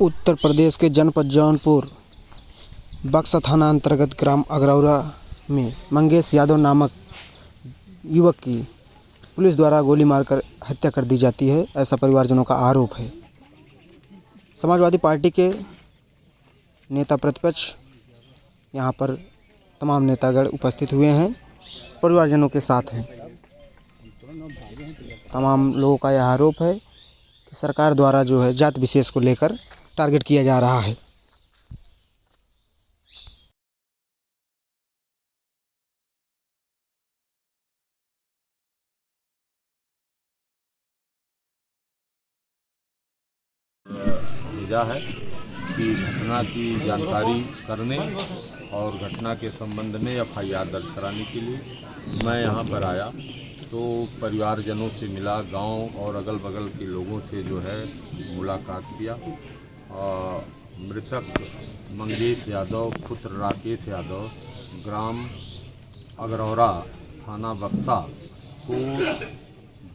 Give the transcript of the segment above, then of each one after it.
उत्तर प्रदेश के जनपद जौनपुर बक्सर थाना अंतर्गत ग्राम अगरौरा में मंगेश यादव नामक युवक की पुलिस द्वारा गोली मारकर हत्या कर दी जाती है, ऐसा परिवारजनों का आरोप है। समाजवादी पार्टी के नेता प्रतिपक्ष यहां पर तमाम नेतागण उपस्थित हुए हैं, परिवारजनों के साथ हैं। तमाम लोगों का यह आरोप है कि सरकार द्वारा जो है जात विशेष को लेकर टारगेट किया जा रहा है। भेजा है कि घटना की जानकारी करने और घटना के संबंध में एफआईआर दर्ज कराने के लिए मैं यहां पर आया तो परिवारजनों से मिला, गांव और अगल बगल के लोगों से जो है मुलाकात किया। मृतक मंगेश यादव पुत्र राकेश यादव ग्राम अगरौरा थाना बक्सा को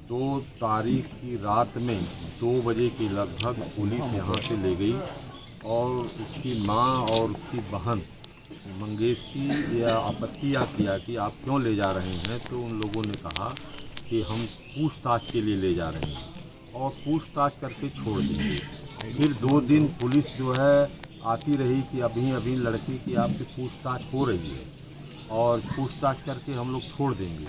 2 तारीख की रात में 2 बजे के लगभग पुलिस यहाँ से ले गई और उसकी माँ और उसकी बहन मंगेश की यह आपत्तियाँ किया कि आप क्यों ले जा रहे हैं, तो उन लोगों ने कहा कि हम पूछताछ के लिए ले जा रहे हैं और पूछताछ करके छोड़ देंगे। फिर 2 दिन पुलिस जो है आती रही कि अभी लड़की की आपकी पूछताछ हो रही है और पूछताछ करके हम लोग छोड़ देंगे।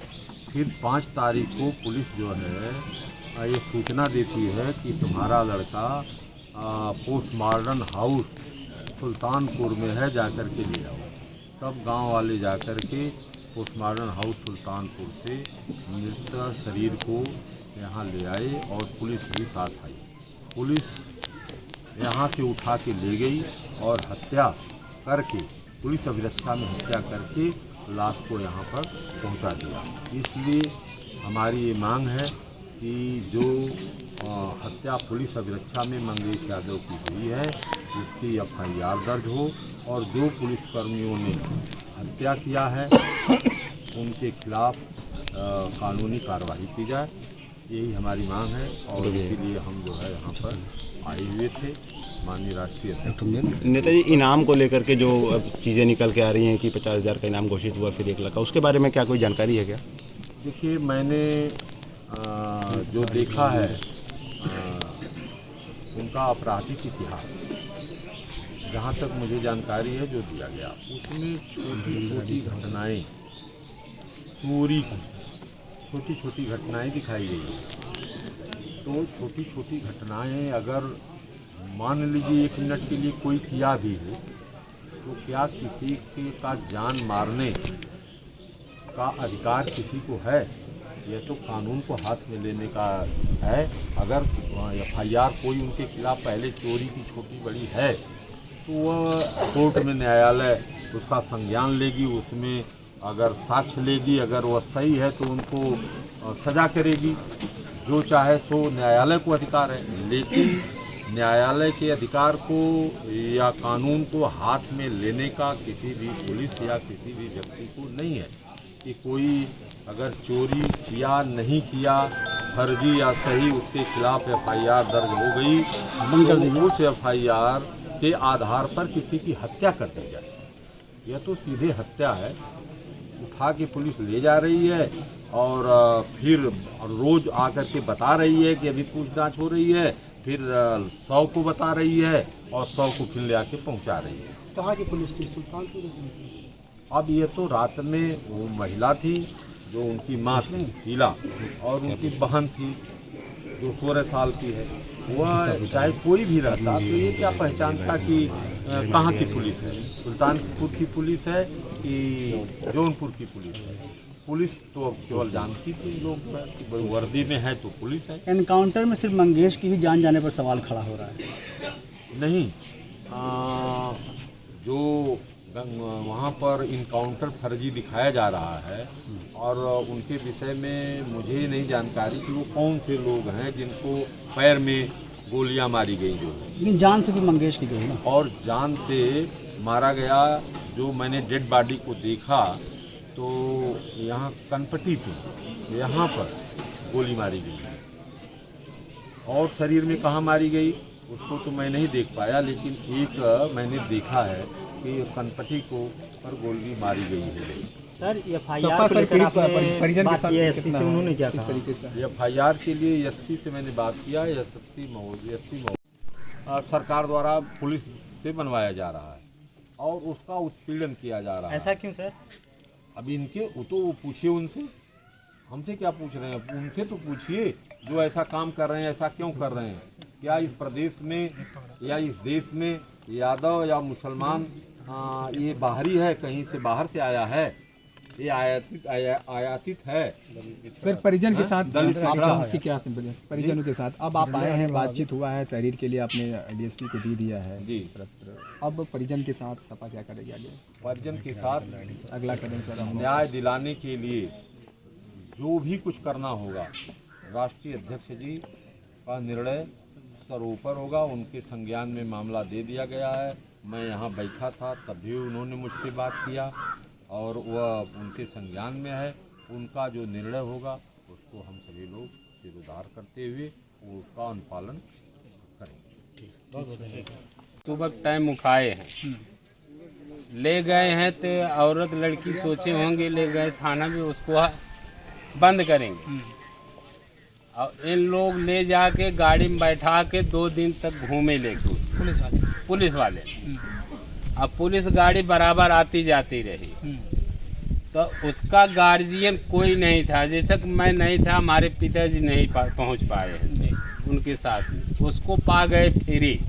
फिर 5 तारीख को पुलिस जो है ये सूचना देती है कि तुम्हारा लड़का पोस्टमार्टम हाउस सुल्तानपुर में है, जाकर के ले आओ। तब गांव वाले जाकर के पोस्टमार्टम हाउस सुल्तानपुर से मृत शरीर को यहाँ ले आए और पुलिस भी साथ आई। पुलिस यहाँ से उठा के ले गई और हत्या करके, पुलिस अभिरक्षा में हत्या करके लाश को यहाँ पर पहुँचा दिया। इसलिए हमारी ये मांग है कि जो हत्या पुलिस अभिरक्षा में मंगेश यादव की हुई है उसकी एफआईआर दर्ज हो और जो पुलिसकर्मियों ने हत्या किया है उनके खिलाफ कानूनी कार्रवाई की जाए, यही हमारी मांग है। और इसीलिए हम जो है यहाँ पर आए हुए थे। माननीय राष्ट्रीय अध्यक्ष नेताजी, इनाम को लेकर के जो चीज़ें निकल के आ रही हैं कि 50,000 का इनाम घोषित हुआ, फिर 1 लाख का, उसके बारे में क्या कोई जानकारी है क्या? देखिए, मैंने जो देखा है उनका आपराधिक इतिहास, जहाँ तक मुझे जानकारी है जो दिया गया, उसमें छोटी घटनाएं, चोरी की छोटी घटनाएं दिखाई गई। तो छोटी घटनाएं अगर मान लीजिए 1 मिनट के लिए कोई किया भी है तो क्या किसी का जान मारने का अधिकार किसी को है? यह तो कानून को हाथ में लेने का है। अगर एफआईआर कोई उनके खिलाफ पहले चोरी की छोटी बड़ी है तो वह कोर्ट में न्यायालय उसका संज्ञान लेगी, उसमें अगर साक्ष्य लेगी, अगर वह सही है तो उनको सजा करेगी। जो चाहे सो न्यायालय को अधिकार है, लेकिन न्यायालय के अधिकार को या कानून को हाथ में लेने का किसी भी पुलिस या किसी भी व्यक्ति को नहीं है कि कोई अगर चोरी किया नहीं किया, फर्जी या सही, उसके खिलाफ एफआईआर दर्ज हो गई तो उस एफआईआर के आधार पर किसी की हत्या कर दी जाए। यह तो सीधे हत्या है। उठा के पुलिस ले जा रही है और फिर रोज आकर के बता रही है कि अभी पूछताछ हो रही है, फिर 100 को बता रही है और 100 को फिर ले आके पहुँचा रही है। कहाँ की पुलिस थी? सुल्तानपुर। अब ये तो रात में वो महिला थी जो उनकी माँ थी शीला, और उनकी बहन थी जो 16 साल की है। वह चाहे कोई भी रहता तो ये क्या पहचान था कि कहाँ की पुलिस है, सुल्तानपुर की पुलिस है कि जौनपुर की पुलिस है। पुलिस तो अब केवल जानती थी लोग वर्दी में है तो पुलिस है। एनकाउंटर में सिर्फ मंगेश की ही जान जाने पर सवाल खड़ा हो रहा है। नहीं, जो वहाँ पर इनकाउंटर फर्जी दिखाया जा रहा है और उनके विषय में मुझे नहीं जानकारी कि वो कौन से लोग हैं जिनको पैर में गोलियां मारी गई। जो लेकिन जान से भी मंगेश की गई ना, और जान से मारा गया। जो मैंने डेड बॉडी को देखा तो यहाँ कनपटी थी, यहाँ पर गोली मारी गई और शरीर में कहाँ मारी गई उसको तो मैं नहीं देख पाया, लेकिन एक मैंने देखा है कि कनपटी को पर गोली मारी गई है। सर एफआईआर को लेकर आपने परिजन के बात साथ की है, कितना एसपी से उन्होंने क्या किस कहा? तरीके से एफआईआर के लिए एसपी से मैंने बात किया। एसपी महोदय सरकार द्वारा पुलिस से बनवाया जा रहा है और उसका उत्पीड़न किया जा रहा है। ऐसा क्यों सर? अब इनके वो तो पूछिए उनसे, हमसे क्या पूछ रहे हैं, उनसे तो पूछिए जो ऐसा काम कर रहे हैं, ऐसा क्यों कर रहे हैं। क्या इस प्रदेश में या इस देश में यादव या मुसलमान ये बाहरी है, कहीं से बाहर से आया है, ये आयातित है। सर परिजन के साथ दलित आपकी क्या परिजनों के साथ अब आप आए हैं, बातचीत हुआ है, तहरीर के लिए आपने डीएसपी को दे दिया है जी। पत्र। अब परिजन के साथ सपा क्या करेगी आगे? परिजन के साथ अगला कदम सर न्याय दिलाने के लिए जो भी कुछ करना होगा, राष्ट्रीय अध्यक्ष जी का निर्णय सर ऊपर होगा। उनके संज्ञान में मामला दे दिया गया है। मैं यहाँ बैठा था तब भी उन्होंने मुझसे बात किया और वह उनके संज्ञान में है। उनका जो निर्णय होगा उसको हम सभी लोग सिरदार करते हुए उसका अनुपालन करेंगे। सुबह टाइम उठाए हैं, ले गए हैं तो औरत लड़की सोचे होंगे ले गए थाना में, उसको बंद करेंगे और इन लोग ले जाके गाड़ी में बैठा के 2 दिन तक घूमे लेके उसको पुलिस वाले। अब पुलिस गाड़ी बराबर आती जाती रही तो उसका गार्जियन कोई नहीं था, जैसे कि मैं नहीं था, हमारे पिताजी नहीं पहुंच पाए हैं उनके साथ में। उसको पा गए फ्री,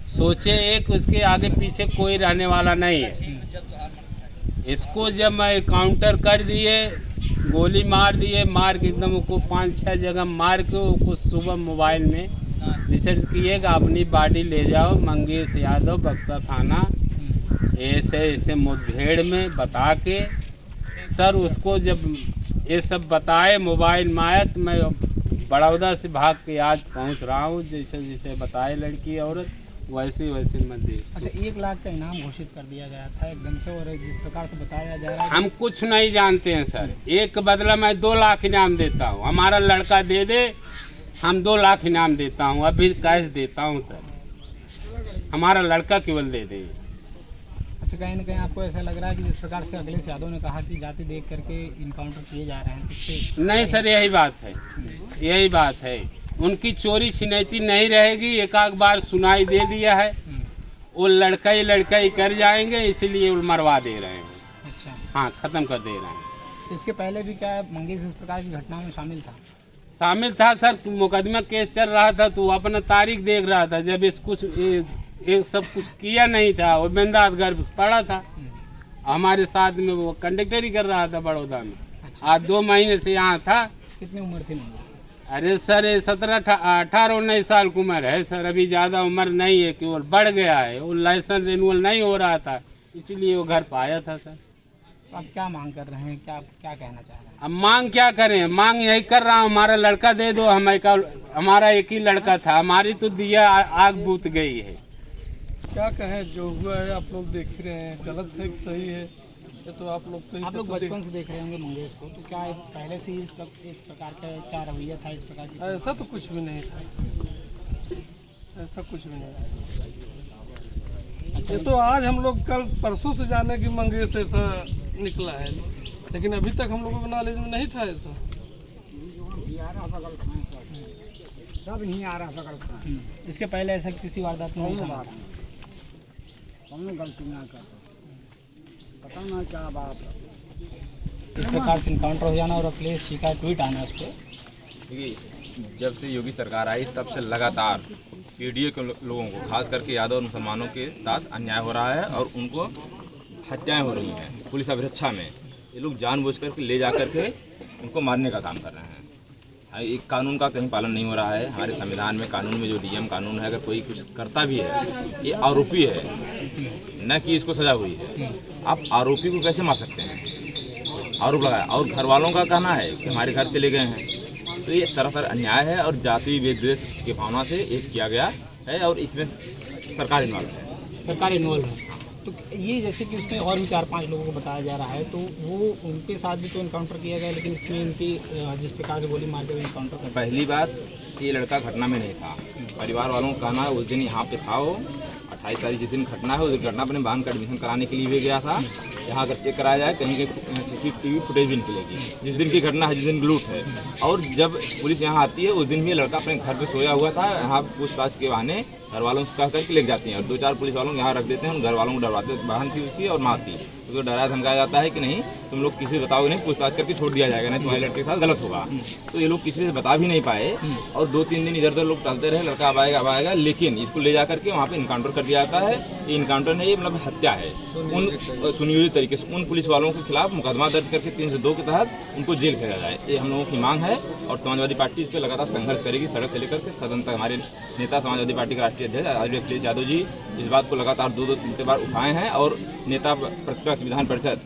सोचे एक उसके आगे पीछे कोई रहने वाला नहीं है। इसको जब मैं काउंटर कर दिए, गोली मार दिए, मार के एकदम उसको 5-6 जगह मार के उसको सुबह मोबाइल में रिसर्च किएगा, अपनी बॉडी ले जाओ मंगेश यादव बक्सा थाना, ऐसे ऐसे मुठभेड़ में बता के सर उसको जब ये सब बताए मोबाइल में आया तो मैं बड़ौदा से भाग के आज पहुंच रहा हूं। जैसे जैसे बताए लड़की औरत वैसे वैसे मैं देख। अच्छा 1 लाख का इनाम घोषित कर दिया गया था एकदम से, और जिस प्रकार से बताया जा रहा है हम कुछ नहीं जानते हैं सर। एक बदला मैं 2 लाख इनाम देता हूँ, हमारा लड़का दे दे, हम 2 लाख इनाम देता हूँ, अभी कैश देता हूँ सर, हमारा लड़का केवल दे दे। अच्छा कहीं ना कहीं आपको ऐसा लग रहा है कि जिस प्रकार से अखिलेश यादव ने कहा कि जाति देख करके इनकाउंटर किए जा रहे हैं, इससे नहीं सर यही बात है, यही बात है। उनकी चोरी छिनैती नहीं रहेगी, एक आध बार सुनाई दे दिया है, वो लड़का ही कर जाएंगे, इसीलिए वो मरवा दे रहे हैं। अच्छा हाँ ख़त्म कर दे रहे हैं। इसके पहले भी क्या मंगेश इस प्रकार की घटना में शामिल था? सर, मुकदमा केस चल रहा था तो वो अपना तारीख देख रहा था। जब ये सब कुछ किया नहीं था, वो बेंदात घर पड़ा था, हमारे साथ में वो कंडक्टरी कर रहा था बड़ौदा में। अच्छा। आज 2 महीने से यहाँ था। कितनी उम्र थी मंगेश? अरे सर ये 17-18-19 साल की उम्र है सर, अभी ज़्यादा उम्र नहीं है, केवल बढ़ गया है। वो लाइसेंस रिन्यूअल नहीं हो रहा था, इसीलिए वो घर पाया था सर। तो आप क्या मांग कर रहे हैं, क्या कहना चाह रहे हैं? अब मांग क्या करें, मांग यही कर रहा हूँ, हमारा लड़का दे दो। हमारा एक ही लड़का था, हमारी तो दिया आग बूत गई है। क्या कहें, जो हुआ है आप लोग देख ही रहे हैं, गलत है कि सही है ये तो आप लोग को ही आप लोग पता बचपन से देख रहे होंगे मंगेश को, तो क्या पहले से ही इस प्रकार का क्या रवैया था, इस प्रकार की? ऐसा तो कुछ भी नहीं था, ऐसा कुछ भी नहीं था। अच्छा, ये तो आज हम लोग कल परसों से जाने की मंगेश ऐसा निकला है, लेकिन अभी तक हम लोगों को नॉलेज में नहीं था ऐसा। सब नहीं आ रहा। इसके पहले ऐसा किसी वारदात में नहीं हुआ? गलती ना करता, पता ना क्या बात है। इस प्रकार से इनकाउंटर हो जाना और अखिलेश जी का ट्वीट आना उस पर। देखिए, जब से योगी सरकार आई तब से लगातार पीडीए के लोगों को, खास करके यादव और मुसलमानों के साथ अन्याय हो रहा है और उनको हत्याएं हो रही हैं पुलिस अभिरक्षा में। ये लोग जानबूझ कर ले जा कर के उनको मारने का काम कर रहे हैं। एक कानून का कहीं पालन नहीं हो रहा है। हमारे संविधान में, कानून में जो डीएम कानून है, अगर कोई कुछ करता भी है, ये आरोपी है, न कि इसको सजा हुई है। आप आरोपी को कैसे मार सकते हैं? आरोप लगाया और घर वालों का कहना है कि हमारे घर से ले गए हैं, तो ये सरासर अन्याय है और जाति विद्वेष की भावना से एक किया गया है और इसमें सरकार इन्वॉल्व है। सरकार इन्वॉल्व है तो ये जैसे कि उसमें और भी 4-5 लोगों को बताया जा रहा है, तो वो उनके साथ भी तो इनकाउंटर किया गया, लेकिन इसमें इनकी जिस प्रकार से गोली मार के इनकाउंटर कर। पहली बात, ये लड़का घटना में नहीं था। परिवार वालों का कहना है उस दिन यहाँ पे था, वो 28 तारीख जिस दिन घटना है उस दिन घटना पर बांध का एडमिशन कराने के लिए भी गया था। यहाँ अगर चेक कराया जाए कहीं के CCTV फुटेज भी निकलेगी जिस दिन की घटना है, जिस दिन लूट है। और जब पुलिस यहाँ आती है उस दिन भी लड़का अपने घर पे सोया हुआ था। यहाँ पूछताछ के बहाने घर वालों से कह करके लेके जाती हैं और 2-4 पुलिस वालों को यहाँ रख देते हैं। घर वालों को डरवाते, बहन थी उसकी और माँ थी, उसको डराया धमकाया जाता है कि नहीं तुम लोग किसी से बताओगे नहीं, पूछताछ करके छोड़ दिया जाएगा, नहीं तुम्हारे लड़के के साथ गलत होगा। तो ये लोग किसी से बता भी नहीं पाए और 2-3 दिन इधर उधर लोग टलते रहे, लड़का अब आएगा, लेकिन इसको ले जा करके वहाँ पे इनकाउंटर कर दिया जाता है। ये इनकाउंटर नहीं, ये मतलब हत्या है उन सुनियोजित तरीके से। उन पुलिस वालों के खिलाफ मुकदमा दर्ज करके 302 के तहत उनको जेल भेजा जाए, ये हम लोगों की मांग है। और समाजवादी पार्टी इस पर लगातार संघर्ष करेगी, सड़क से लेकर के सदन तक। हमारे नेता समाजवादी पार्टी के राष्ट्रीय अध्यक्ष आदरणीय अखिलेश यादव जी इस बात को लगातार 2-3 बार उठाए हैं और नेता प्रतिपक्ष विधान परिषद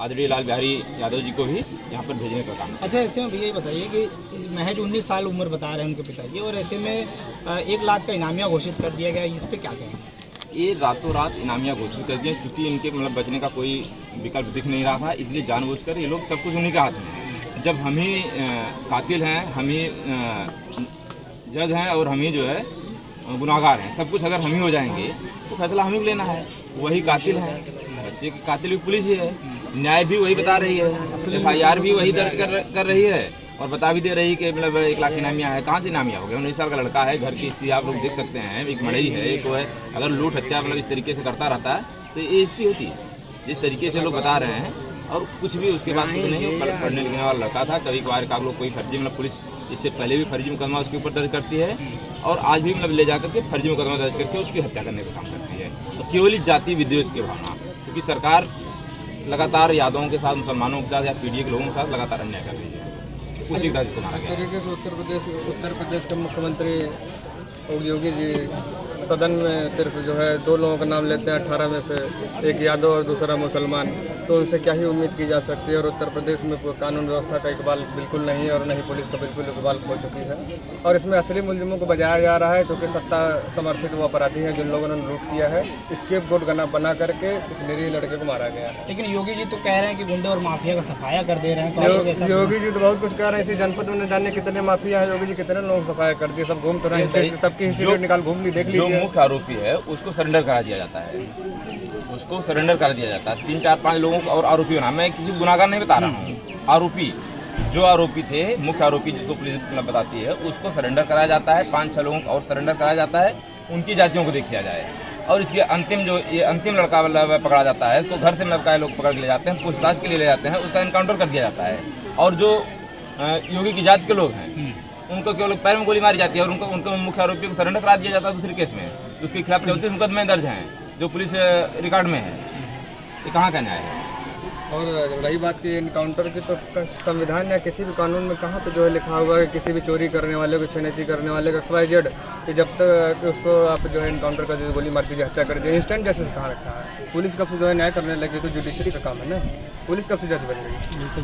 आदरणीय लाल बिहारी यादव जी को भी यहाँ पर भेजने का काम। अच्छा, ऐसे में भैया बताइए कि महज 19 साल उम्र बता रहे हैं उनके पिताजी, और ऐसे में 1 लाख का इनामिया घोषित कर दिया गया, इस पर क्या कहें? ये रातों रात इनामिया घोषित कर दिए क्योंकि इनके मतलब बचने का कोई विकल्प दिख नहीं रहा था, इसलिए जानबूझकर ये लोग सब कुछ उन्हीं के हाथ में है। जब हम ही कातिल हैं, हम ही जज हैं और हम ही जो है गुनाहगार हैं, सब कुछ अगर हम ही हो जाएंगे तो फैसला हम ही लेना है। वही कातिल हैं, बच्चे की कातिल भी पुलिस ही है, न्याय भी वही बता रही है, FIR भी वही दर्ज कर रही है और बता भी दे रही है कि मतलब 1 लाख इनामिया है। कहाँ से इनामिया हो गया? 19 साल का लड़का है, घर की स्थिति आप लोग देख सकते हैं, एक मड़ई है, एक है। अगर लूट हत्या मतलब इस तरीके से करता रहता है तो ये स्थिति होती है जिस तरीके से लोग बता रहे हैं। और कुछ भी उसके बाद कुछ नहीं, पढ़ने लिखने वाला लड़का था। कभी कभार का लोग कोई फर्जी मतलब पुलिस इससे पहले भी फर्जी मुकदमा उसके ऊपर दर्ज करती है और आज भी मतलब ले जाकर के फर्जी मुकदमा दर्ज करके उसकी हत्या करने का काम करती है। तो केवल जाति विद्वेष की भावना, क्योंकि सरकार लगातार यादवों के साथ, मुसलमानों के साथ या पीढ़ी के लोगों के साथ लगातार अन्याय कर रही है। उसी तरह इसको माना गया। तरीके से उत्तर प्रदेश के मुख्यमंत्री योगी जी सदन में सिर्फ जो है 2 लोगों का नाम लेते हैं 18 में से, एक यादव और दूसरा मुसलमान, तो उनसे क्या ही उम्मीद की जा सकती है। और उत्तर प्रदेश में कानून व्यवस्था का इकबाल बिल्कुल नहीं है और नहीं पुलिस का बिल्कुल इकबाल हो चुकी है। और इसमें असली मुलजिमों को बजाया जा रहा है क्योंकि सत्ता समर्थित वो अपराधी हैं जिन लोगों ने लूट किया है, स्केपगोट बना करके इस निरीह लड़के को मारा गया है। लेकिन योगी जी तो कह रहे हैं कि गुंडे और माफिया का सफाया कर दे रहे हैं, तो योगी जी तो बहुत कुछ कह रहे हैं। इसी जनपद में जाने कितने माफिया है, योगी जी कितने लोगों को सफाया कर दिए, सब घूम तो रहे हैं, सबकी हिस्ट्री निकाल घूम ली, देख लीजिए। जो मुख्य आरोपी है उसको सरेंडर करा दिया जाता है, उसको सरेंडर कर दिया जाता है। 3-4-5 लोगों को और आरोपी बना, मैं किसी गुनाहगार नहीं बता रहा हूँ। आरोपी जो आरोपी थे, मुख्य आरोपी जिसको पुलिस बताती है, उसको सरेंडर कराया जाता है। 5-6 लोगों को और सरेंडर कराया जाता है, उनकी जातियों को देख लिया जाए। और इसके अंतिम जो ये अंतिम लड़का पकड़ा जाता है तो घर से लड़का लोग पकड़ के ले जाते हैं, पूछताछ के लिए ले जाते हैं, उसका इनकाउंटर कर दिया जाता है। और जो योगी की जाति के लोग हैं उनको केवल पैर में गोली मारी जाती है और उनको मुख्य आरोपी को सरेंडर करा दिया जाता है दूसरे केस में। उसके खिलाफ 34 मुकदमे दर्ज हैं जो पुलिस रिकॉर्ड में है। ये कहाँ का न्याय है? और रही बात की इनकाउंटर की, तो संविधान या किसी भी कानून में कहाँ पे जो है लिखा हुआ है किसी भी चोरी करने वाले को, छीनौती करने वाले को XYZ कि जब तक उसको आप जो है इनकाउंटर कर दीजिए, गोली मार दीजिए, हत्या कर दीजिए। इंस्टेंट जस्टिस कहाँ रखा है? पुलिस कब से जो है न्याय करने लगी? तो जुडिशरी का काम है ना, पुलिस कब से जज बन गई?